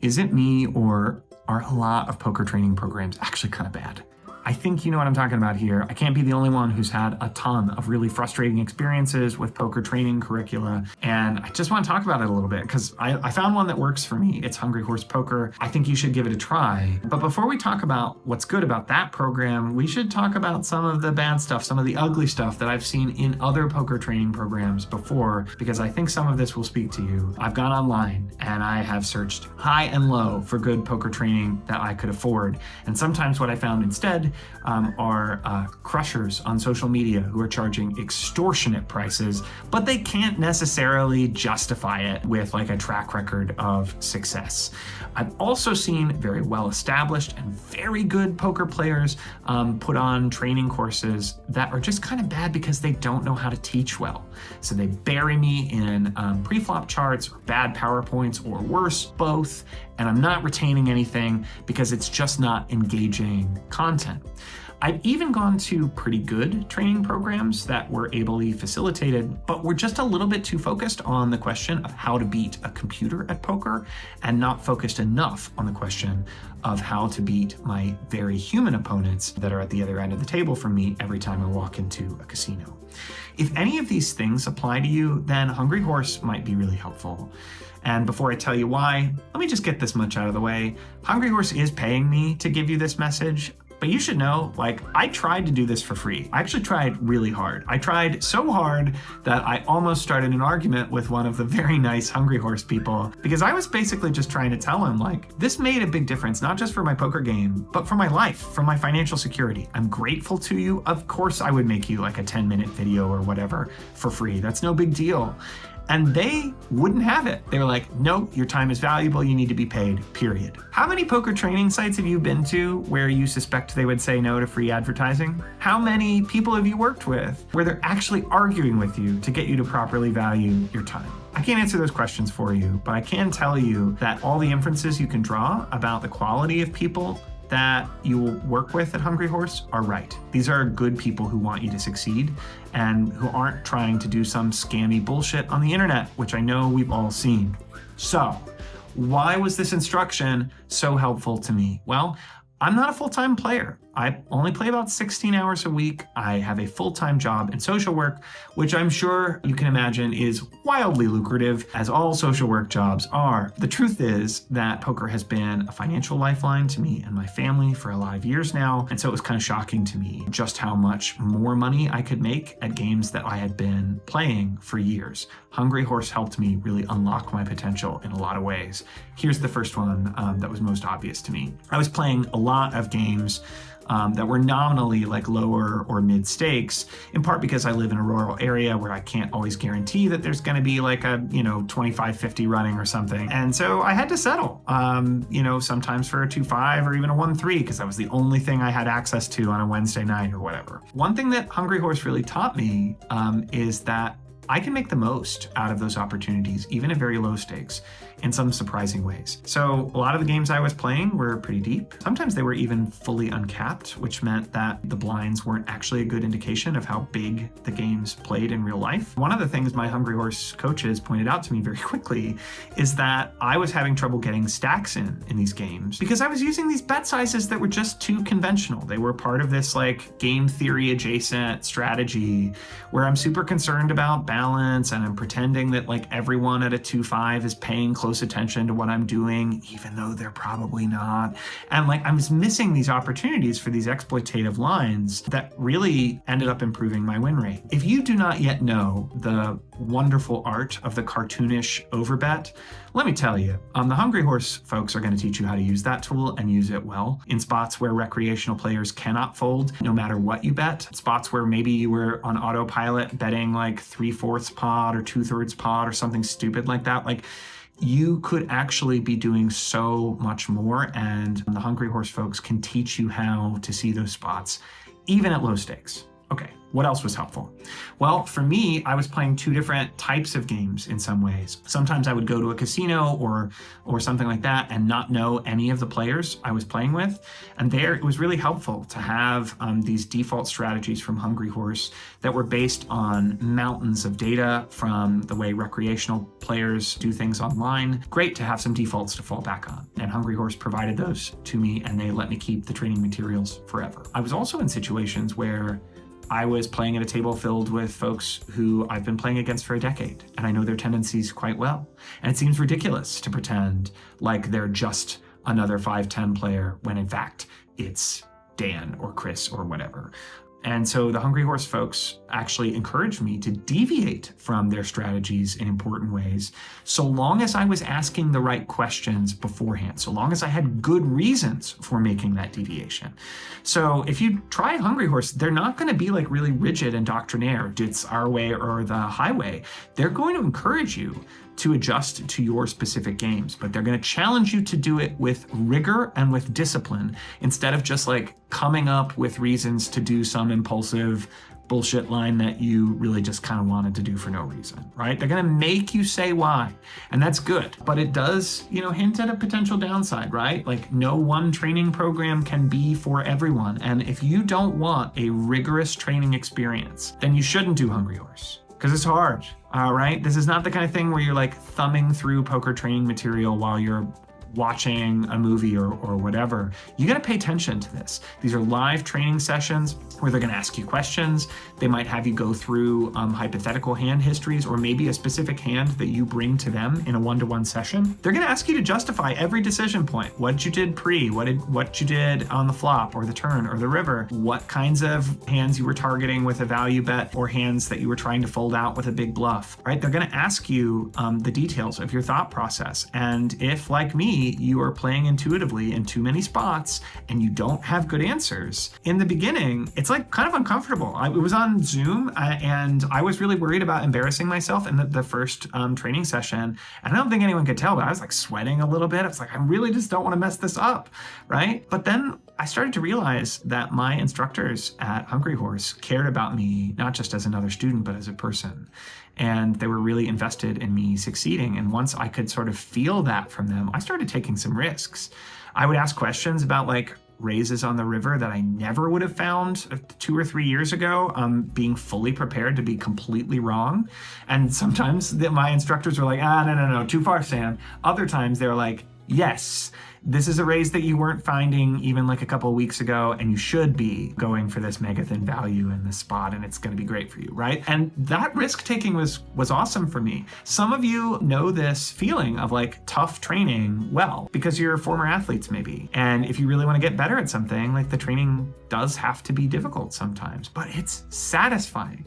Is it me, or are a lot of poker training programs actually kind of bad? I think you know what I'm talking about here. I can't be the only one who's had a ton of really frustrating experiences with poker training curricula, and I just want to talk about it a little bit because I found one that works for me. It's Hungry Horse Poker. I think you should give it a try. But before we talk about what's good about that program, we should talk about some of the bad stuff, some of the ugly stuff that I've seen in other poker training programs before, because I think some of this will speak to you. I've gone online and I have searched high and low for good poker training that I could afford. And sometimes what I found instead are crushers on social media who are charging extortionate prices, but they can't necessarily justify it with like a track record of success. I've also seen very well established and very good poker players put on training courses that are just kind of bad because they don't know how to teach well. So they bury me in pre-flop charts or bad PowerPoints, or worse, both, and I'm not retaining anything because it's just not engaging content. I've even gone to pretty good training programs that were ably facilitated, but were just a little bit too focused on the question of how to beat a computer at poker and not focused enough on the question of how to beat my very human opponents that are at the other end of the table from me every time I walk into a casino. If any of these things apply to you, then Hungry Horse might be really helpful. And before I tell you why, let me just get this much out of the way. Hungry Horse is paying me to give you this message. But you should know, like, I tried to do this for free. I actually tried really hard. I tried so hard that I almost started an argument with one of the very nice Hungry Horse people, because I was basically just trying to tell him, like, this made a big difference, not just for my poker game, but for my life, for my financial security. I'm grateful to you. Of course I would make you like a 10-minute video or whatever for free. That's no big deal. And they wouldn't have it. They were like, no, your time is valuable, you need to be paid, period. How many poker training sites have you been to where you suspect they would say no to free advertising? How many people have you worked with where they're actually arguing with you to get you to properly value your time? I can't answer those questions for you, but I can tell you that all the inferences you can draw about the quality of people that you will work with at Hungry Horse are right. These are good people who want you to succeed and who aren't trying to do some scammy bullshit on the internet, which I know we've all seen. So, why was this instruction so helpful to me? Well, I'm not a full-time player. I only play about 16 hours a week. I have a full-time job in social work, which I'm sure you can imagine is wildly lucrative, as all social work jobs are. The truth is that poker has been a financial lifeline to me and my family for a lot of years now, and so it was kind of shocking to me just how much more money I could make at games that I had been playing for years. Hungry Horse helped me really unlock my potential in a lot of ways. Here's the first one that was most obvious to me. I was playing a lot of games that were nominally like lower or mid stakes, in part because I live in a rural area where I can't always guarantee that there's going to be like a, 25-50 running or something. And so I had to settle, sometimes for a 2-5 or even a 1-3, because that was the only thing I had access to on a Wednesday night or whatever. One thing that Hungry Horse really taught me is that I can make the most out of those opportunities, even at very low stakes, in some surprising ways. So a lot of the games I was playing were pretty deep. Sometimes they were even fully uncapped, which meant that the blinds weren't actually a good indication of how big the games played in real life. One of the things my Hungry Horse coaches pointed out to me very quickly is that I was having trouble getting stacks in these games because I was using these bet sizes that were just too conventional. They were part of this like game theory adjacent strategy where I'm super concerned about balance and I'm pretending that like everyone at a 2-5 is paying close attention to what I'm doing, even though they're probably not. And like I was missing these opportunities for these exploitative lines that really ended up improving my win rate. If you do not yet know the wonderful art of the cartoonish overbet, let me tell you, the Hungry Horse folks are going to teach you how to use that tool and use it well in spots where recreational players cannot fold no matter what you bet, spots where maybe you were on autopilot betting like 3/4 pot or 2/3 pot or something stupid like that. Like you could actually be doing so much more, and the Hungry Horse folks can teach you how to see those spots even at low stakes. Okay, what else was helpful? Well, for me, I was playing two different types of games in some ways. Sometimes I would go to a casino or something like that and not know any of the players I was playing with. And there, it was really helpful to have these default strategies from Hungry Horse that were based on mountains of data from the way recreational players do things online. Great to have some defaults to fall back on. And Hungry Horse provided those to me, and they let me keep the training materials forever. I was also in situations where I was playing at a table filled with folks who I've been playing against for a decade, and I know their tendencies quite well. And it seems ridiculous to pretend like they're just another 5'10" player when in fact it's Dan or Chris or whatever. And so the Hungry Horse folks actually encouraged me to deviate from their strategies in important ways, so long as I was asking the right questions beforehand, so long as I had good reasons for making that deviation. So if you try Hungry Horse, they're not going to be like really rigid and doctrinaire, it's our way or the highway. They're going to encourage you to adjust to your specific games, but they're going to challenge you to do it with rigor and with discipline instead of just like coming up with reasons to do some impulsive bullshit line that you really just kind of wanted to do for no reason, right? They're going to make you say why, and that's good. But it does, hint at a potential downside, right? Like no one training program can be for everyone. And if you don't want a rigorous training experience, then you shouldn't do Hungry Horse. Because it's hard, all right? This is not the kind of thing where you're like thumbing through poker training material while you're watching a movie or whatever. You gotta pay attention to this. These are live training sessions where they're gonna ask you questions. They might have you go through hypothetical hand histories or maybe a specific hand that you bring to them in a one-to-one session. They're gonna ask you to justify every decision point. What you did pre, what you did on the flop or the turn or the river, what kinds of hands you were targeting with a value bet or hands that you were trying to fold out with a big bluff, right? They're gonna ask you the details of your thought process. And if, like me, you are playing intuitively in too many spots and you don't have good answers, in the beginning, it's like kind of uncomfortable. It was on Zoom and I was really worried about embarrassing myself in the first training session. And I don't think anyone could tell, but I was like sweating a little bit. I was like, I really just don't want to mess this up, right? But then I started to realize that my instructors at Hungry Horse cared about me, not just as another student, but as a person. And they were really invested in me succeeding. And once I could sort of feel that from them, I started taking some risks. I would ask questions about like raises on the river that I never would have found 2 or 3 years ago, being fully prepared to be completely wrong. And sometimes my instructors were like, no, too far, Sam. Other times they're like, yes, this is a raise that you weren't finding even like a couple of weeks ago, and you should be going for this mega thin value in this spot, and it's going to be great for you, right? And that risk taking was awesome for me. Some of you know this feeling of like tough training well because you're former athletes maybe. And if you really want to get better at something, like the training does have to be difficult sometimes, but it's satisfying.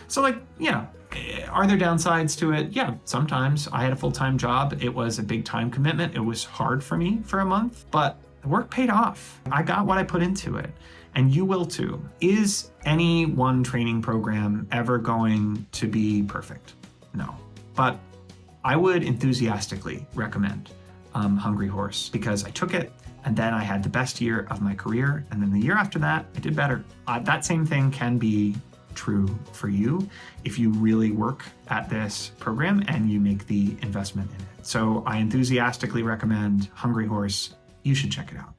So like, are there downsides to it? Yeah, sometimes. I had a full-time job. It was a big time commitment. It was hard for me for a month, but the work paid off. I got what I put into it, and you will too. Is any one training program ever going to be perfect? No, but I would enthusiastically recommend Hungry Horse because I took it and then I had the best year of my career. And then the year after that, I did better. That same thing can be true for you if you really work at this program and you make the investment in it. So I enthusiastically recommend Hungry Horse. You should check it out.